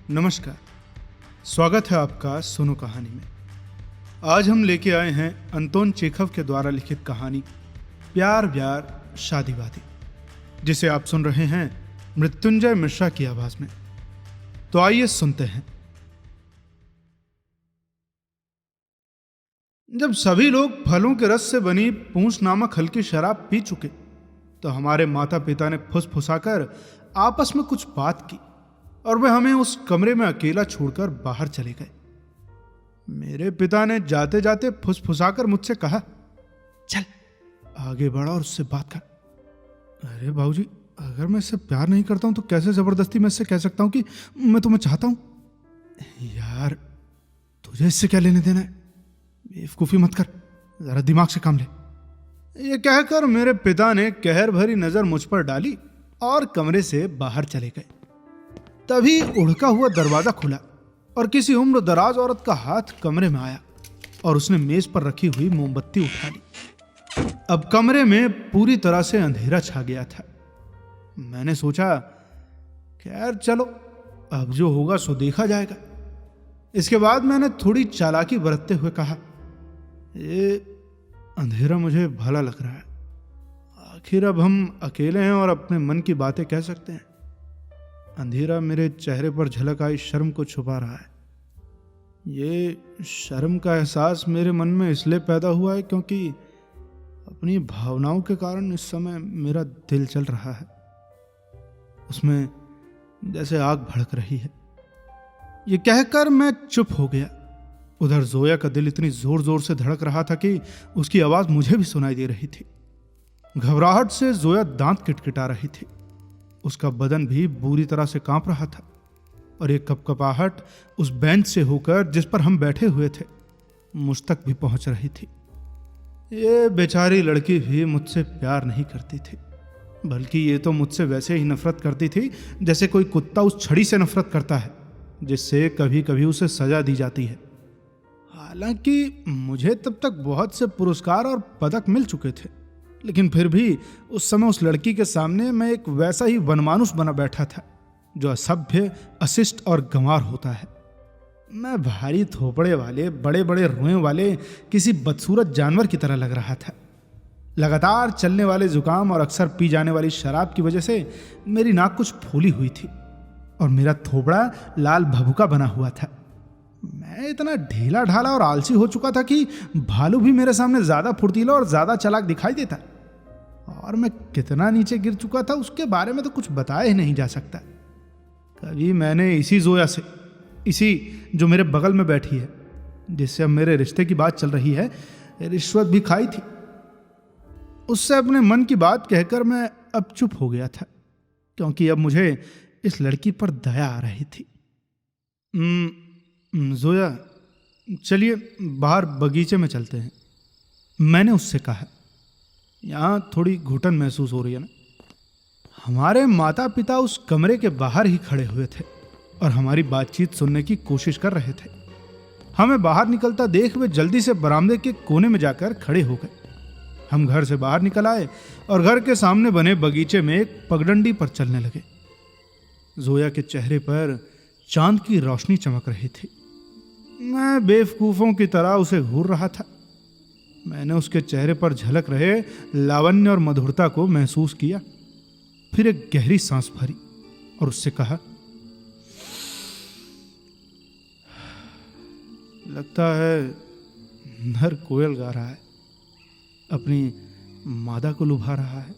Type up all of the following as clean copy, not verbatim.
नमस्कार। स्वागत है आपका सुनो कहानी में। आज हम लेके आए हैं अंतोन चेखव के द्वारा लिखित कहानी प्यार व्यार शादी वादी, जिसे आप सुन रहे हैं मृत्युंजय मिश्रा की आवाज में। तो आइए सुनते हैं। जब सभी लोग फलों के रस से बनी पूंछ नामक हल्की शराब पी चुके तो हमारे माता पिता ने फुसफुसाकर आपस में कुछ बात की और वे हमें उस कमरे में अकेला छोड़कर बाहर चले गए। मेरे पिता ने जाते जाते फुसफुसाकर मुझसे कहा, चल आगे बढ़ा और उससे बात कर। अरे बाबूजी, अगर मैं इससे प्यार नहीं करता हूं तो कैसे जबरदस्ती मैं इससे कह सकता हूं कि मैं तुम्हें चाहता हूं? यार, तुझे इससे क्या लेने देना है? बेवकूफी मत कर, जरा दिमाग से काम ले। ये कहकर मेरे पिता ने कहर भरी नजर मुझ पर डाली और कमरे से बाहर चले गए। तभी उड़का हुआ दरवाजा खुला और किसी उम्र दराज औरत का हाथ कमरे में आया और उसने मेज पर रखी हुई मोमबत्ती उठा ली। अब कमरे में पूरी तरह से अंधेरा छा गया था। मैंने सोचा, खैर चलो, अब जो होगा सो देखा जाएगा। इसके बाद मैंने थोड़ी चालाकी बरतते हुए कहा, ये अंधेरा मुझे भला लग रहा है। आखिर अब हम अकेले हैं और अपने मन की बातें कह सकते हैं। अंधेरा मेरे चेहरे पर झलक आई शर्म को छुपा रहा है। ये शर्म का एहसास मेरे मन में इसलिए पैदा हुआ है क्योंकि अपनी भावनाओं के कारण इस समय मेरा दिल चल रहा है। उसमें जैसे आग भड़क रही है। ये कहकर मैं चुप हो गया। उधर जोया का दिल इतनी जोर जोर से धड़क रहा था कि उसकी आवाज मुझे भी सुनाई दे रही थी। घबराहट से जोया दांत किटकिटा रही थी। उसका बदन भी बुरी तरह से कांप रहा था और एक कपकपाहट उस बेंच से होकर जिस पर हम बैठे हुए थे मुझ तक भी पहुंच रही थी। ये बेचारी लड़की भी मुझसे प्यार नहीं करती थी, बल्कि ये तो मुझसे वैसे ही नफरत करती थी जैसे कोई कुत्ता उस छड़ी से नफरत करता है जिससे कभी कभी उसे सजा दी जाती है। हालांकि मुझे तब तक बहुत से पुरस्कार और पदक मिल चुके थे, लेकिन फिर भी उस समय उस लड़की के सामने मैं एक वैसा ही वनमानुष बना बैठा था जो असभ्य, अशिष्ट और गंवार होता है। मैं भारी थोपड़े वाले, बड़े बड़े रुएं वाले किसी बदसूरत जानवर की तरह लग रहा था। लगातार चलने वाले जुकाम और अक्सर पी जाने वाली शराब की वजह से मेरी नाक कुछ फूली हुई थी और मेरा थोबड़ा लाल भभूका बना हुआ था। मैं इतना ढीला ढाला और आलसी हो चुका था कि भालू भी मेरे सामने ज्यादा फुर्तीला और ज्यादा चालाक दिखाई देता। और मैं कितना नीचे गिर चुका था उसके बारे में तो कुछ बताया ही नहीं जा सकता। कभी मैंने इसी जोया से, इसी जो मेरे बगल में बैठी है, जिससे अब मेरे रिश्ते की बात चल रही है, रिश्वत भी खाई थी। उससे अपने मन की बात कहकर मैं अब चुप हो गया था क्योंकि अब मुझे इस लड़की पर दया आ रही थी। जोया, चलिए बाहर बगीचे में चलते हैं, मैंने उससे कहा। यहाँ थोड़ी घुटन महसूस हो रही है ना। हमारे माता पिता उस कमरे के बाहर ही खड़े हुए थे और हमारी बातचीत सुनने की कोशिश कर रहे थे। हमें बाहर निकलता देख वे जल्दी से बरामदे के कोने में जाकर खड़े हो गए। हम घर से बाहर निकल आए और घर के सामने बने बगीचे में एक पगडंडी पर चलने लगे। जोया के चेहरे पर चांद की रोशनी चमक रही थी। मैं बेवकूफों की तरह उसे घूर रहा था। मैंने उसके चेहरे पर झलक रहे लावण्य और मधुरता को महसूस किया। फिर एक गहरी सांस भरी और उससे कहा, लगता है नर कोयल गा रहा है, अपनी मादा को लुभा रहा है,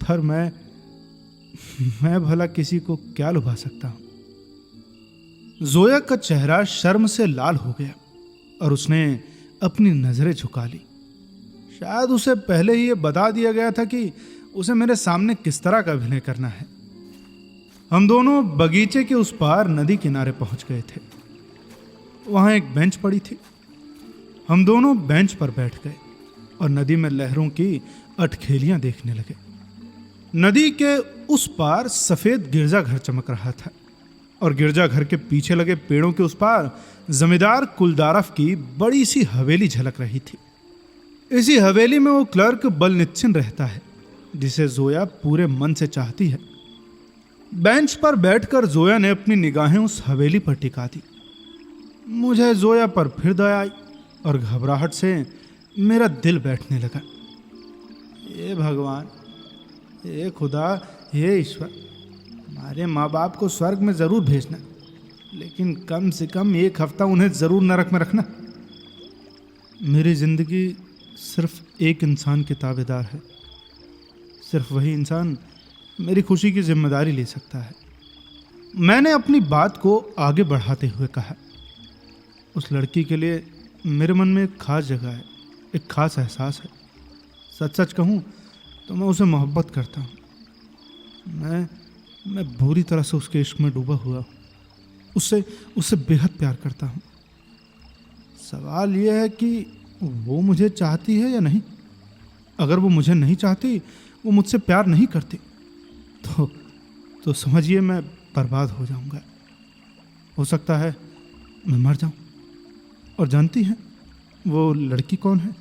पर मैं भला किसी को क्या लुभा सकता हूं? जोया का चेहरा शर्म से लाल हो गया और उसने अपनी नजरें झुका ली। शायद उसे पहले ही यह बता दिया गया था कि उसे मेरे सामने किस तरह का अभिनय करना है। हम दोनों बगीचे के उस पार नदी किनारे पहुंच गए थे। वहां एक बेंच पड़ी थी। हम दोनों बेंच पर बैठ गए और नदी में लहरों की अटखेलियां देखने लगे। नदी के उस पार सफेद गिरजाघर चमक रहा था और गिरजाघर के पीछे लगे पेड़ों के उस पार जमींदार कुलदारफ की बड़ी सी हवेली झलक रही थी। इसी हवेली में वो क्लर्क बलनिच्छिन रहता है जिसे जोया पूरे मन से चाहती है। बेंच पर बैठकर जोया ने अपनी निगाहें उस हवेली पर टिका दी। मुझे जोया पर फिर दया आई और घबराहट से मेरा दिल बैठने लगा। हे भगवान, हे खुदा, हे ईश्वर, हमारे माँ बाप को स्वर्ग में ज़रूर भेजना, लेकिन कम से कम 1 हफ्ता उन्हें ज़रूर नरक में रखना। मेरी ज़िंदगी सिर्फ एक इंसान के ताबेदार है। सिर्फ वही इंसान मेरी खुशी की जिम्मेदारी ले सकता है। मैंने अपनी बात को आगे बढ़ाते हुए कहा, उस लड़की के लिए मेरे मन में एक खास जगह है, एक खास एहसास है। सच सच कहूँ तो मैं उसे मोहब्बत करता हूँ। मैं बुरी तरह से उसके इश्क में डूबा हुआ हूँ। उससे बेहद प्यार करता हूँ। सवाल यह है कि वो मुझे चाहती है या नहीं। अगर वो मुझे नहीं चाहती, वो मुझसे प्यार नहीं करती, तो समझिए मैं बर्बाद हो जाऊंगा। हो सकता है मैं मर जाऊं। और जानती हैं वो लड़की कौन है?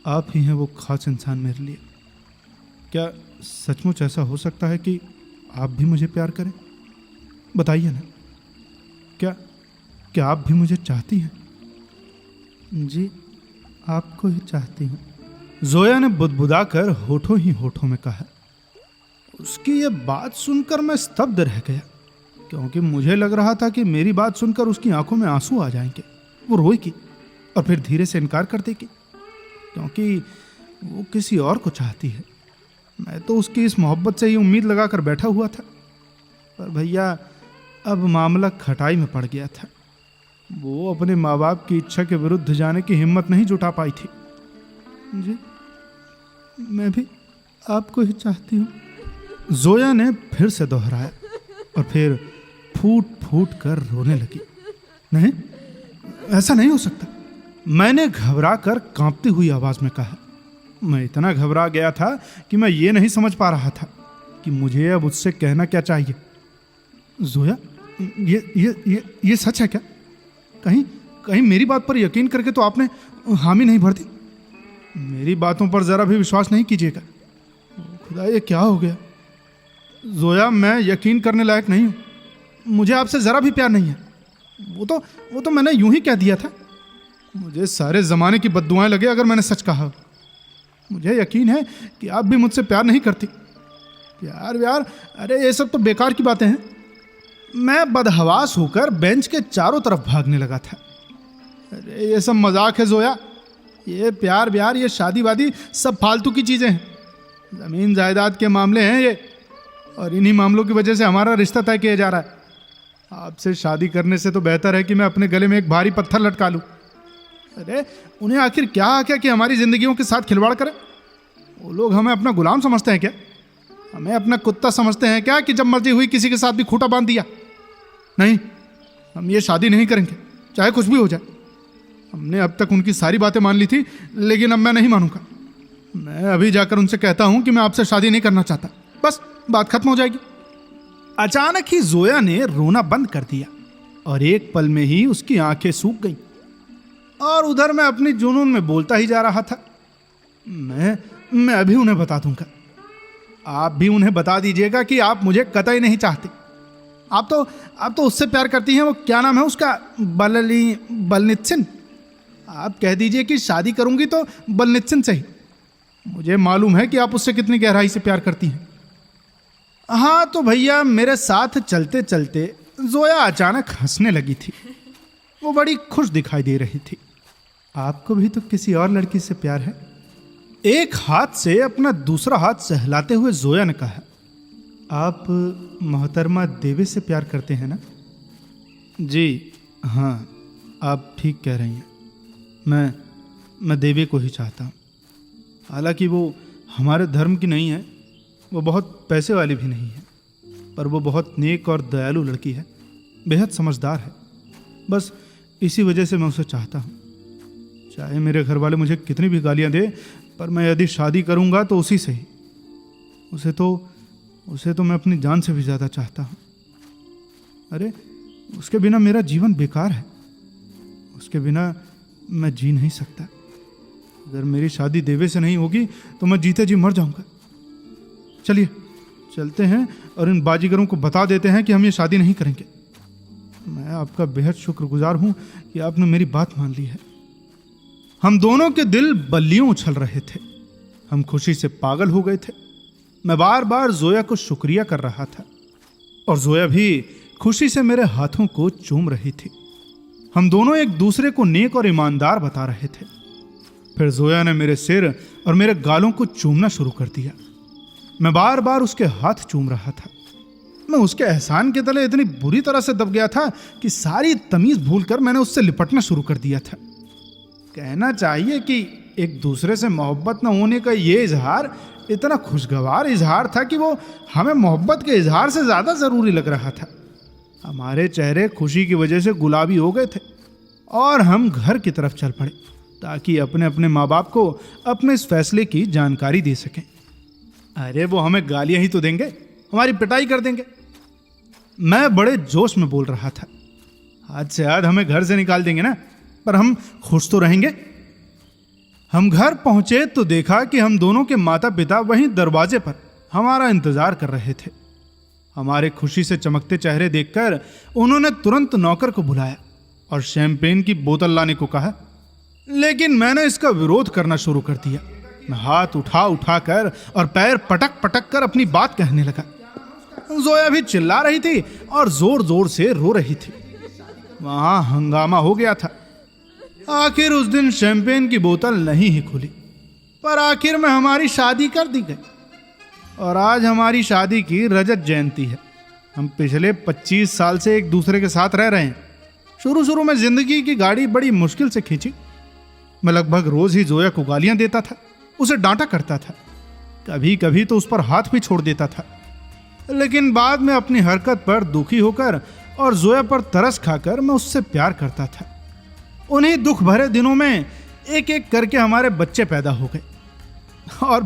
आप ही हैं वो खास इंसान मेरे लिए। क्या सचमुच ऐसा हो सकता है कि आप भी मुझे प्यार करें? बताइए ना, क्या आप भी मुझे चाहती हैं? जी, आपको ही चाहती हूँ, जोया ने बुदबुदा कर होठों ही होठों में कहा। उसकी ये बात सुनकर मैं स्तब्ध रह गया, क्योंकि मुझे लग रहा था कि मेरी बात सुनकर उसकी आंखों में आंसू आ जाएंगे। वो रोएगी और फिर धीरे से इनकार कर देगी, क्योंकि वो किसी और को चाहती है। मैं तो उसकी इस मोहब्बत से ही उम्मीद लगाकर बैठा हुआ था। पर भैया, अब मामला खटाई में पड़ गया था। वो अपने माँ बाप की इच्छा के विरुद्ध जाने की हिम्मत नहीं जुटा पाई थी। जी, मैं भी आपको ही चाहती हूँ, जोया ने फिर से दोहराया और फिर फूट फूट कर रोने लगी। नहीं, ऐसा नहीं हो सकता, मैंने घबरा कर कांपती हुई आवाज में कहा। मैं इतना घबरा गया था कि मैं ये नहीं समझ पा रहा था कि मुझे अब उससे कहना क्या चाहिए। जोया, ये सच है क्या? कहीं मेरी बात पर यकीन करके तो आपने हामी नहीं भर दी? मेरी बातों पर जरा भी विश्वास नहीं कीजिएगा। खुदा, ये क्या हो गया? जोया, मैं यकीन करने लायक नहीं हूँ। मुझे आपसे जरा भी प्यार नहीं है। वो तो मैंने यूं ही कह दिया था। मुझे सारे जमाने की बद्दुआएं लगे अगर मैंने सच कहा। मुझे यकीन है कि आप भी मुझसे प्यार नहीं करती। प्यार, अरे ये सब तो बेकार की बातें हैं। मैं बदहवास होकर बेंच के चारों तरफ भागने लगा था। अरे ये सब मजाक है जोया। ये प्यार, ये शादी वादी सब फालतू की चीजें हैं। जमीन जायदाद के मामले हैं ये, और इन्हीं मामलों की वजह से हमारा रिश्ता तय किया जा रहा है। आपसे शादी करने से तो बेहतर है कि मैं अपने गले में एक भारी पत्थर लटका लूं। अरे उन्हें आखिर क्या आके कि हमारी जिंदगियों के साथ खिलवाड़ करें? वो लोग हमें अपना गुलाम समझते हैं क्या? हमें अपना कुत्ता समझते हैं क्या कि जब मर्जी हुई किसी के साथ भी खूंटा बांध दिया? नहीं, हम ये शादी नहीं करेंगे, चाहे कुछ भी हो जाए। हमने अब तक उनकी सारी बातें मान ली थी, लेकिन अब मैं नहीं मानूंगा। मैं अभी जाकर उनसे कहता हूं कि मैं आपसे शादी नहीं करना चाहता। बस बात खत्म हो जाएगी। अचानक ही जोया ने रोना बंद कर दिया और एक पल में ही उसकी आंखें सूख गईं। और उधर मैं अपनी जुनून में बोलता ही जा रहा था, मैं अभी उन्हें बता दूंगा। आप भी उन्हें बता दीजिएगा कि आप मुझे कतई नहीं चाहते। आप तो उससे प्यार करती हैं। वो क्या नाम है उसका? बलनित्सिन। आप कह दीजिए कि शादी करूंगी तो बलनित्सिन से ही। मुझे मालूम है कि आप उससे कितनी गहराई से प्यार करती हैं। हाँ तो भैया, मेरे साथ चलते चलते जोया अचानक हंसने लगी थी। वो बड़ी खुश दिखाई दे रही थी। आपको भी तो किसी और लड़की से प्यार है? एक हाथ से अपना दूसरा हाथ सहलाते हुए जोया ने कहा। आप मोहतरमा देवी से प्यार करते हैं ना? जी हाँ, आप ठीक कह रही हैं। मैं देवी को ही चाहता हूँ। हालांकि वो हमारे धर्म की नहीं है, वो बहुत पैसे वाली भी नहीं है, पर वो बहुत नेक और दयालु लड़की है, बेहद समझदार है। बस इसी वजह से मैं उसे चाहता हूँ। चाहे मेरे घर वाले मुझे कितनी भी गालियाँ दे, पर मैं यदि शादी करूँगा तो उसी से ही। उसे तो मैं अपनी जान से भी ज़्यादा चाहता हूँ। अरे उसके बिना मेरा जीवन बेकार है। उसके बिना मैं जी नहीं सकता। अगर मेरी शादी देवे से नहीं होगी तो मैं जीते जी मर जाऊंगा। चलते हैं और इन बाजीगरों को बता देते हैं कि हम ये शादी नहीं करेंगे। मैं आपका बेहद शुक्रगुजार हूं कि आपने मेरी बात मान ली है। हम दोनों के दिल बल्लियों उछल रहे थे। हम खुशी से पागल हो गए थे। मैं बार बार जोया को शुक्रिया कर रहा था और जोया भी खुशी से मेरे हाथों को चूम रही थी। हम दोनों एक दूसरे को नेक और ईमानदार बता रहे थे। फिर जोया ने मेरे सिर और मेरे गालों को चूमना शुरू कर दिया। मैं बार बार उसके हाथ चूम रहा था। मैं उसके एहसान के तले इतनी बुरी तरह से दब गया था कि सारी तमीज भूलकर मैंने उससे लिपटना शुरू कर दिया था। कहना चाहिए कि एक दूसरे से मोहब्बत न होने का ये इजहार इतना खुशगवार इजहार था कि वो हमें मोहब्बत के इजहार से ज्यादा जरूरी लग रहा था। हमारे चेहरे खुशी की वजह से गुलाबी हो गए थे और हम घर की तरफ चल पड़े ताकि अपने अपने माँ बाप को अपने इस फैसले की जानकारी दे सकें। अरे वो हमें गालियां ही तो देंगे, हमारी पिटाई कर देंगे। मैं बड़े जोश में बोल रहा था। आज से आज हमें घर से निकाल देंगे ना, पर हम खुश तो रहेंगे। हम घर पहुंचे तो देखा कि हम दोनों के माता पिता वहीं दरवाजे पर हमारा इंतजार कर रहे थे। हमारे खुशी से चमकते चेहरे देखकर उन्होंने तुरंत नौकर को बुलाया और शैंपेन की बोतल लाने को कहा, लेकिन मैंने इसका विरोध करना शुरू कर दिया। मैं हाथ उठा उठा कर और पैर पटक पटक कर अपनी बात कहने लगा। जोया भी चिल्ला रही थी और जोर जोर से रो रही थी। वहां हंगामा हो गया था। आखिर उस दिन शैंपेन की बोतल नहीं ही खुली, पर आखिर में हमारी शादी कर दी गई और आज हमारी शादी की रजत जयंती है। हम पिछले 25 साल से एक दूसरे के साथ रह रहे हैं। शुरू शुरू में जिंदगी की गाड़ी बड़ी मुश्किल से खींची। मैं लगभग रोज ही जोया को गालियां देता था, उसे डांटा करता था, कभी कभी तो उस पर हाथ भी छोड़ देता था। लेकिन बाद में अपनी हरकत पर दुखी होकर और जोया पर तरस खाकर मैं उससे प्यार करता था। उन्हीं दुख भरे दिनों में एक एक करके हमारे बच्चे पैदा हो गए और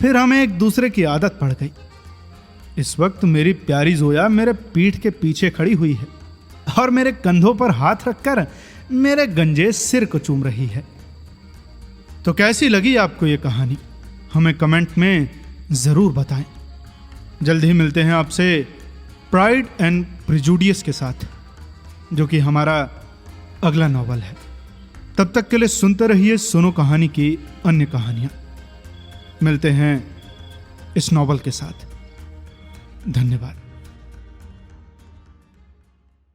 फिर हमें एक दूसरे की आदत पड़ गई। इस वक्त मेरी प्यारी जोया मेरे पीठ के पीछे खड़ी हुई है और मेरे कंधों पर हाथ रखकर मेरे गंजे सिर को चूम रही है। तो कैसी लगी आपको ये कहानी? हमें कमेंट में जरूर बताएं। जल्द ही मिलते हैं आपसे प्राइड एंड प्रिजुडियस के साथ, जो कि हमारा अगला नॉवल है। तब तक के लिए सुनते रहिए सुनो कहानी की अन्य कहानियां। मिलते हैं इस नॉवल के साथ। धन्यवाद।